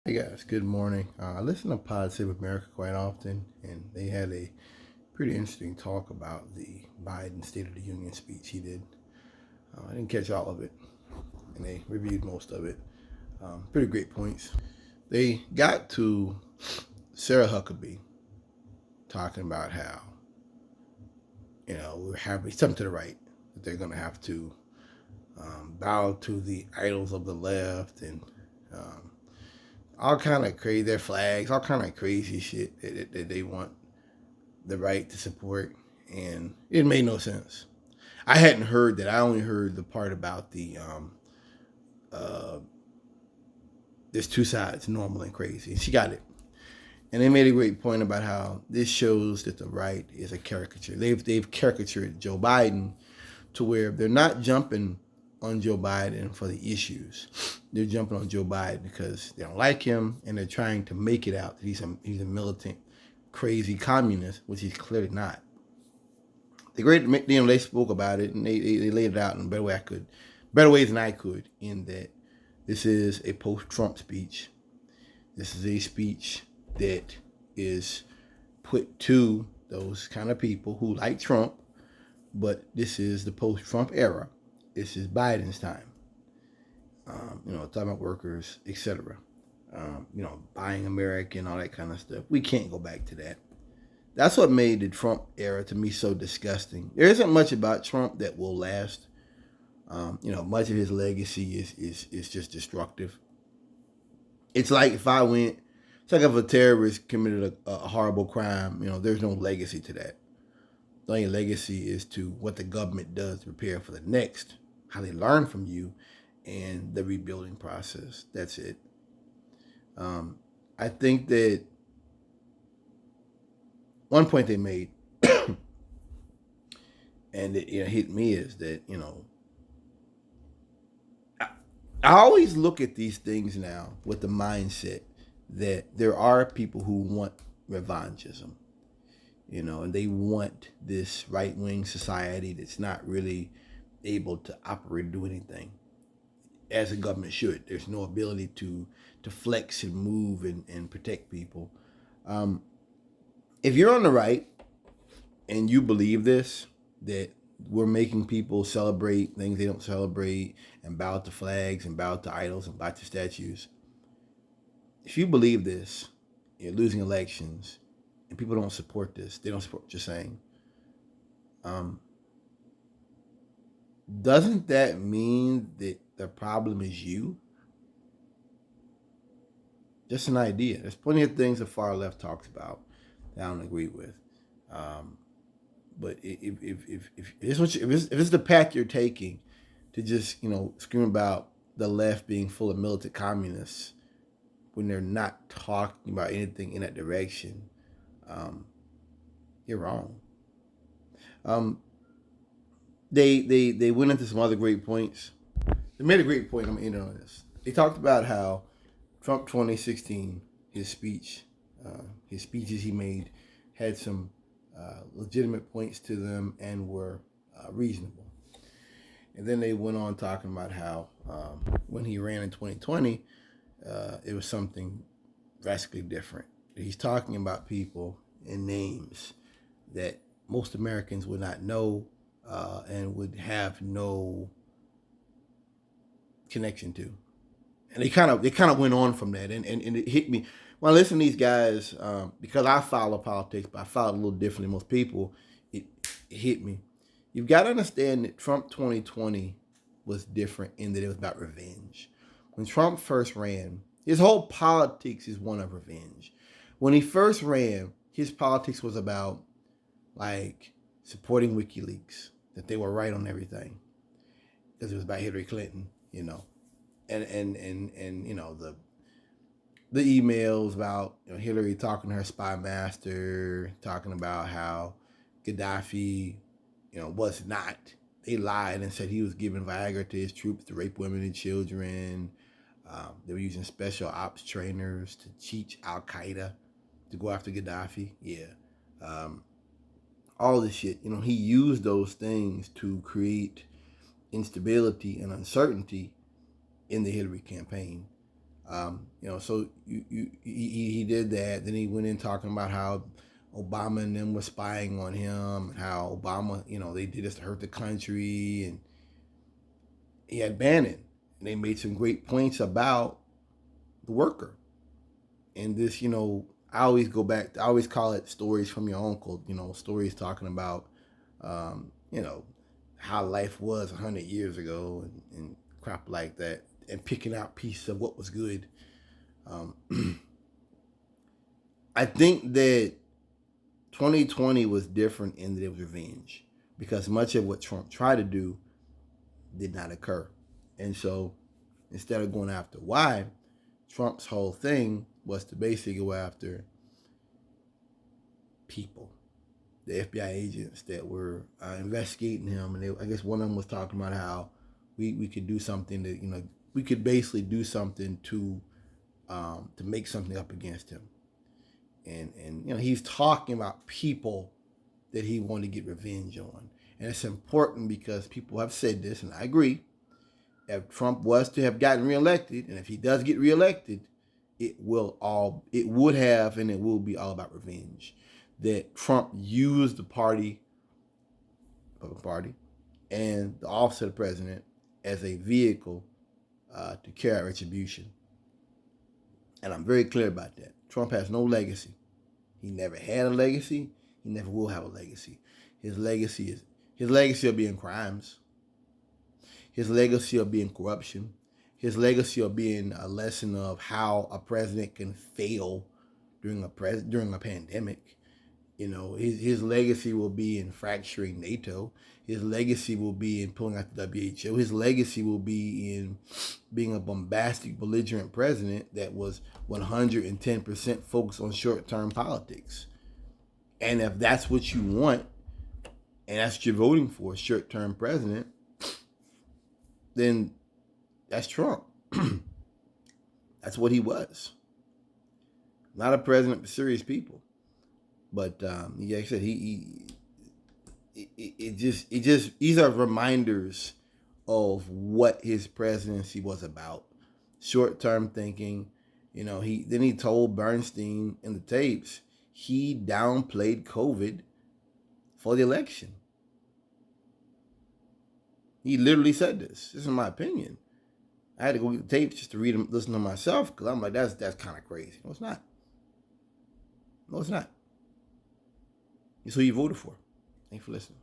Hey guys, good morning. I listen to Pod Save America quite often, and they had a pretty interesting talk about the Biden State of the Union speech he did. I didn't catch all of it, and they reviewed most of it. Pretty great points. They got to Sarah Huckabee talking about how, we're having something to the right, that they're going to have to bow to the idols of the left and um, all kind of crazy, their flags, all kind of crazy shit that they want the right to support, and it made no sense. I hadn't heard that. I only heard the part about the uh, there's two sides, normal and crazy. She got it, and they made a great point about how this shows that the right is a caricature. They've caricatured Joe Biden to where they're not jumping on Joe Biden for the issues. They're jumping on Joe Biden because they don't like him, and they're trying to make it out that he's a militant, crazy communist, which he's clearly not. The great, they spoke about it, and they laid it out in a better ways than I could. In that, this is a post-Trump speech. This is a speech that is put to those kind of people who like Trump, but this is the post-Trump era. This is Biden's time. Talking about workers, etc. Buying American, all that kind of stuff. We can't go back to that. That's what made the Trump era to me so disgusting. There isn't much about Trump that will last. Much of his legacy is just destructive. It's like it's like if a terrorist committed a horrible crime. There's no legacy to that. The only legacy is to what the government does to prepare for the next, how they learn from you, and the rebuilding process. That's it. I think that one point they made, and it hit me, is that I always look at these things now with the mindset that there are people who want revanchism, and they want this right wing society that's not really able to operate or do anything as a government should. There's no ability to flex and move and protect people. Um, if you're on the right and you believe this, that we're making people celebrate things they don't celebrate and bow to flags and bow to idols and bow to statues. If you believe this, you're losing elections, and people don't support this. They don't support what you're saying. Um, doesn't that mean that the problem is you? Just an idea. There's plenty of things the far left talks about that I don't agree with. Um, but if it's the path you're taking to just scream about the left being full of militant communists when they're not talking about anything in that direction, um, you're wrong. Um, they went into some other great points. They made a great point. I'm gonna end on this. They talked about how Trump 2016, his speeches he made had some legitimate points to them and were reasonable. And then they went on talking about how when he ran in 2020, it was something drastically different. He's talking about people and names that most Americans would not know and would have no connection to. And they kind of went on from that, and it hit me when I listen to these guys, because I follow politics, but I follow it a little differently than most people. It hit me. You've got to understand that Trump 2020 was different in that it was about revenge. When Trump first ran, his whole politics is one of revenge. When he first ran, his politics was about like supporting WikiLeaks, that they were right on everything, because it was about Hillary Clinton, and the emails about Hillary talking to her spy master, talking about how Gaddafi, was not. They lied and said he was giving Viagra to his troops to rape women and children. They were using special ops trainers to teach Al Qaeda to go after Gaddafi. Yeah. Um, all this shit. He used those things to create instability and uncertainty in the Hillary campaign. So he did that. Then he went in talking about how Obama and them were spying on him, and how Obama, they did this to hurt the country, and he had Bannon, and they made some great points about the worker. And this, I always go back. I always call it stories from your uncle. Stories talking about, how life was 100 years ago, and crap like that, and picking out pieces of what was good. I think that 2020 was different in that it was revenge, because much of what Trump tried to do did not occur. And so instead of going after why, Trump's whole thing was to basically go after people, the FBI agents that were investigating him. And I guess one of them was talking about how we could do something that, we could basically do something to make something up against him. And he's talking about people that he wanted to get revenge on. And it's important because people have said this, and I agree. If Trump was to have gotten reelected, and if he does get reelected, it would have and it will be all about revenge. That Trump used the Republican Party, and the office of the president as a vehicle to carry out retribution. And I'm very clear about that. Trump has no legacy. He never had a legacy. He never will have a legacy. His legacy will be in crimes. His legacy will be in corruption. His legacy will be in a lesson of how a president can fail during a pandemic. His legacy will be in fracturing NATO. His legacy will be in pulling out the WHO. His legacy will be in being a bombastic, belligerent president that was 110% focused on short-term politics. And if that's what you want, and that's what you're voting for, short-term president, then that's Trump. That's what he was. Not a president for serious people. But like I said, these are reminders of what his presidency was about. Short-term thinking. He told Bernstein in the tapes he downplayed COVID for the election. He literally said this. This is my opinion. I had to go get the tapes just to read them, listen to myself, because I'm like, that's kind of crazy. No, it's not. No, it's not. It's who you voted for. Thanks for listening.